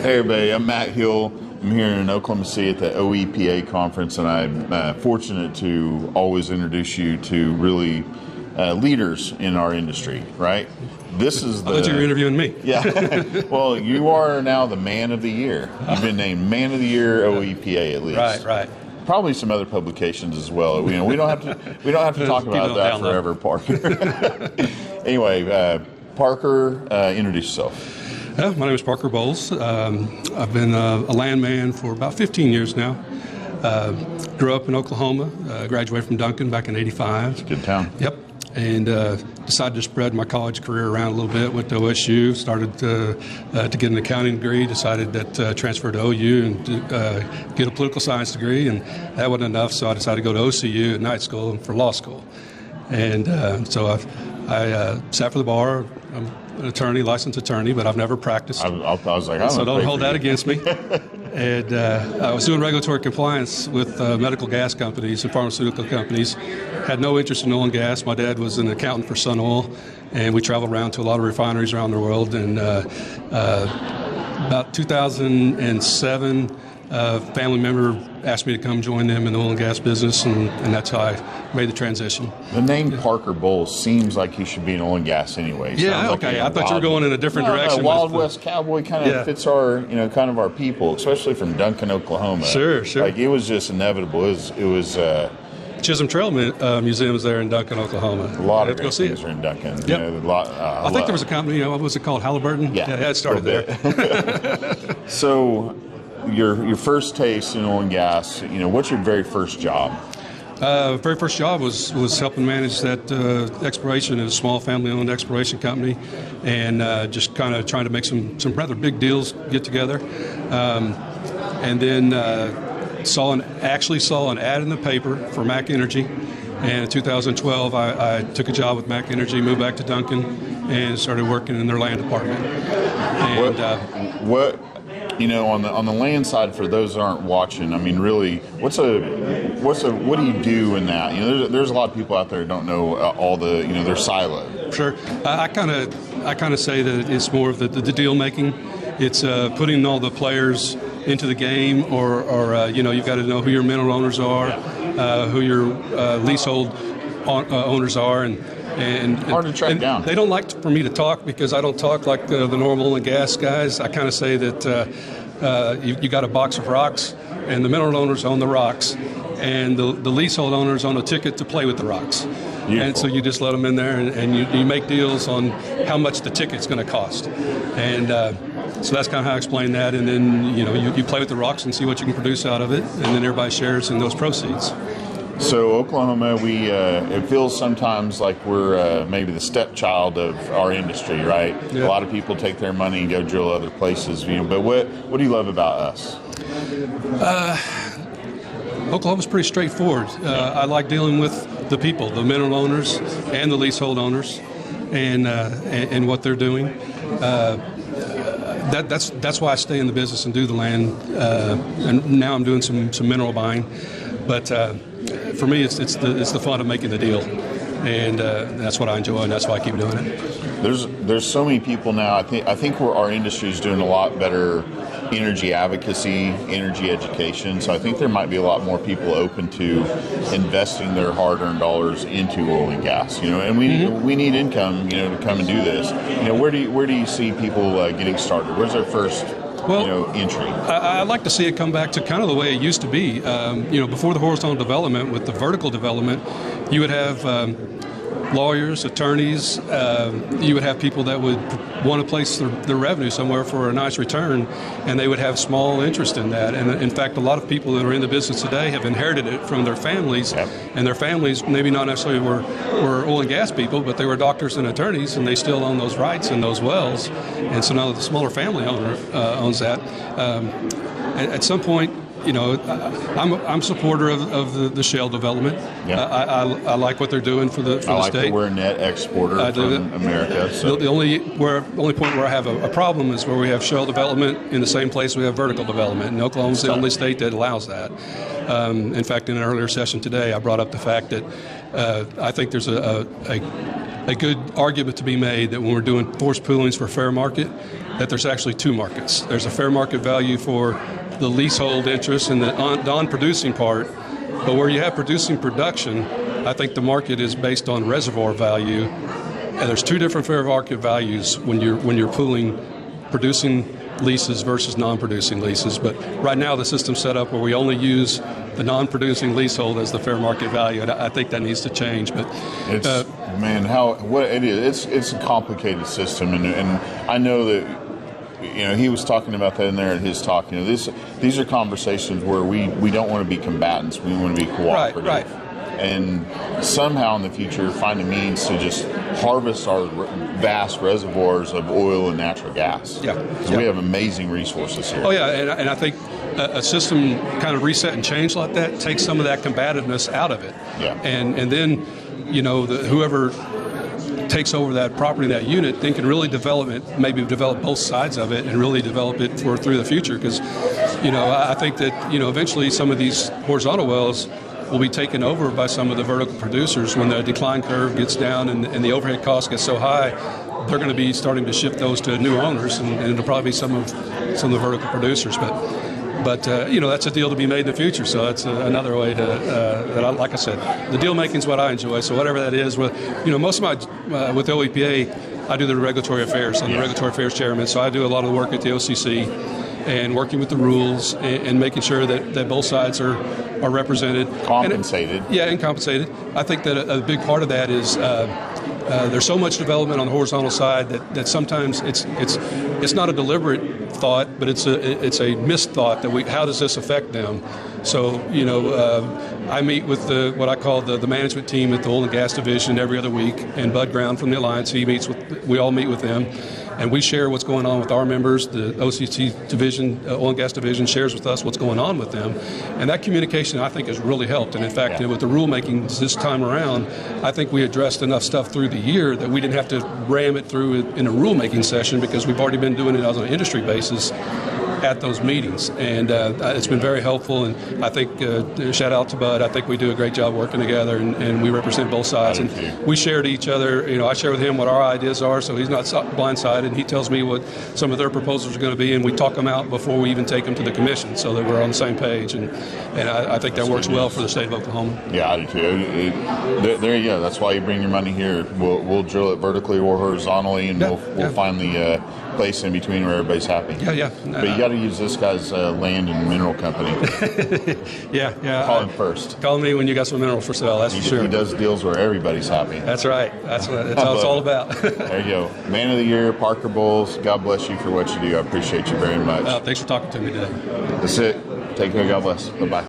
Hey everybody, I'm Matt Hill. I'm here in Oklahoma City at the OEPA conference, and I'm fortunate to always introduce you to really leaders in our industry, right? This is the... I thought you were interviewing me. Yeah. Well, you are now the man of the year. You've been named man of the year OEPA at least. Right. Probably some other publications as well. We don't have to talk about that forever, Parker. Anyway, Parker, introduce yourself. My name is Parker Bowles. I've been a landman for about 15 years now. Grew up in Oklahoma, graduated from Duncan back in '85. It's a good town. Yep. And decided to spread my college career around a little bit. Went to OSU, started to get an accounting degree, decided that transfer to OU and get a political science degree, and that wasn't enough, so I decided to go to OCU at night school and for law school. And so I sat for the bar. I'm an attorney, licensed attorney, but I've never practiced. I was like, so don't hold that against me. And I was doing regulatory compliance with medical gas companies and pharmaceutical companies. Had no interest in oil and gas. My dad was an accountant for Sun Oil, and we traveled around to a lot of refineries around the world. And about 2007, a family member asked me to come join them in the oil and gas business, and that's how I made the transition. The name Parker Bowles seems like he should be in oil and gas anyway. Yeah, okay. I thought you were going in a different direction. Wild West Cowboy kind of fits our, kind of our people, especially from Duncan, Oklahoma. Sure. Like it was just inevitable. It was Chisholm Trail Museum is there in Duncan, Oklahoma. A lot of great things are in Duncan. Yep. I think there was a company. What was it called? Halliburton. Yeah, it started there. So, your first taste in oil and gas. What's your very first job? Very first job was helping manage that exploration in a small family-owned exploration company, and just kind of trying to make some rather big deals get together, and then actually saw an ad in the paper for Mac Energy, and in 2012 I took a job with Mac Energy, moved back to Duncan, and started working in their land department. And what on the land side, for those that aren't watching, I mean, really, what do you do in that? There's a lot of people out there who don't know all the, they're siloed. Sure. I kind of say that it's more of the deal making. It's putting all the players into the game, or you've got to know who your mineral owners are, who your leasehold owners are, and hard to track down. They don't like for me to talk because I don't talk like the normal oil and gas guys. I kind of say that you got a box of rocks, and the mineral owners own the rocks, and the leasehold owners own a ticket to play with the rocks. Beautiful. And so you just let them in there, and you make deals on how much the ticket's going to cost. And so that's kind of how I explain that. And then you play with the rocks and see what you can produce out of it, and then everybody shares in those proceeds. So Oklahoma, it feels sometimes like we're maybe the stepchild of our industry, right? Yeah. A lot of people take their money and go drill other places, but what do you love about us? Oklahoma's pretty straightforward. I like dealing with the people, the mineral owners and the leasehold owners, and what they're doing. That's why I stay in the business and do the land. And now I'm doing some mineral buying, but for me, it's the fun of making the deal, and that's what I enjoy, and that's why I keep doing it. There's so many people now. I think our industry is doing a lot better energy advocacy, energy education. So I think there might be a lot more people open to investing their hard-earned dollars into oil and gas. And we need income, to come and do this. Where do you see people getting started? Where's their first entry? I'd like to see it come back to kind of the way it used to be. Before the horizontal development, with the vertical development, you would have lawyers, attorneys. You would have people that would want to place their revenue somewhere for a nice return, and they would have small interest in that. And in fact, a lot of people that are in the business today have inherited it from their families, and their families maybe not necessarily were oil and gas people, but they were doctors and attorneys, and they still own those rights and those wells. And so now the smaller family owner owns that. At some point, I'm a supporter of the shale development. Yeah. I like what they're doing for the state. I like that we're a net exporter from America. So. The only point where I have a problem is where we have shale development in the same place we have vertical development. And Oklahoma's the only state that allows that. In fact, in an earlier session today, I brought up the fact that I think there's a good argument to be made that when we're doing forced poolings for fair market, that there's actually two markets. There's a fair market value for the leasehold interest and the non-producing part, but where you have producing production, I think the market is based on reservoir value, and there's two different fair market values when you're pooling producing leases versus non-producing leases. But right now the system's set up where we only use the non-producing leasehold as the fair market value, and I think that needs to change. But it's it's a complicated system, and I know that he was talking about that in there in his talk. These are conversations where we don't want to be combatants. We want to be cooperative. Right. And somehow in the future find a means to just harvest our vast reservoirs of oil and natural gas. Yeah. We have amazing resources here. Oh, yeah, and I think a system kind of reset and change like that takes some of that combativeness out of it. Yeah. And then, whoever takes over that property, that unit, then can really develop it, maybe develop both sides of it and really develop it through the future. Because, I think that, eventually some of these horizontal wells will be taken over by some of the vertical producers when the decline curve gets down and the overhead costs get so high. They're going to be starting to shift those to new owners, and it'll probably be some of the vertical producers. But that's a deal to be made in the future. So that's another way to like I said, the deal making is what I enjoy. So whatever that is, most of my with OEPA, I do the regulatory affairs. I'm the regulatory affairs chairman, so I do a lot of the work at the OCC and working with the rules and making sure that both sides are represented. Compensated. And compensated. I think that a big part of that is there's so much development on the horizontal side that sometimes it's not a deliberate thought, but it's a missed thought that how does this affect them? So I meet with what I call the management team at the oil and gas division every other week, and Bud Ground from the Alliance, we all meet with them. And we share what's going on with our members. The OCC division, oil and gas division, shares with us what's going on with them. And that communication, I think, has really helped. And in fact, with the rulemaking this time around, I think we addressed enough stuff through the year that we didn't have to ram it through in a rulemaking session because we've already been doing it on an industry basis at those meetings, and it's been very helpful. And I think shout out to Bud. I think we do a great job working together, and we represent both sides. And we share to each other. I share with him what our ideas are, so he's not blindsided. He tells me what some of their proposals are going to be, and we talk them out before we even take them to the commission, so that we're on the same page. And I think that works well for the state of Oklahoma. Yeah, I do too. There you go. That's why you bring your money here. We'll drill it vertically or horizontally, and we'll find the place in between where everybody's happy. Yeah. But you got to use this guy's land and mineral company. Yeah. Call him first. Call me when you got some mineral for sale. That's for sure. He does deals where everybody's happy. That's right. That's what it's all about. There you go. Man of the Year, Parker Bowles. God bless you for what you do. I appreciate you very much. Thanks for talking to me today. That's it. Take care. God bless. Bye-bye.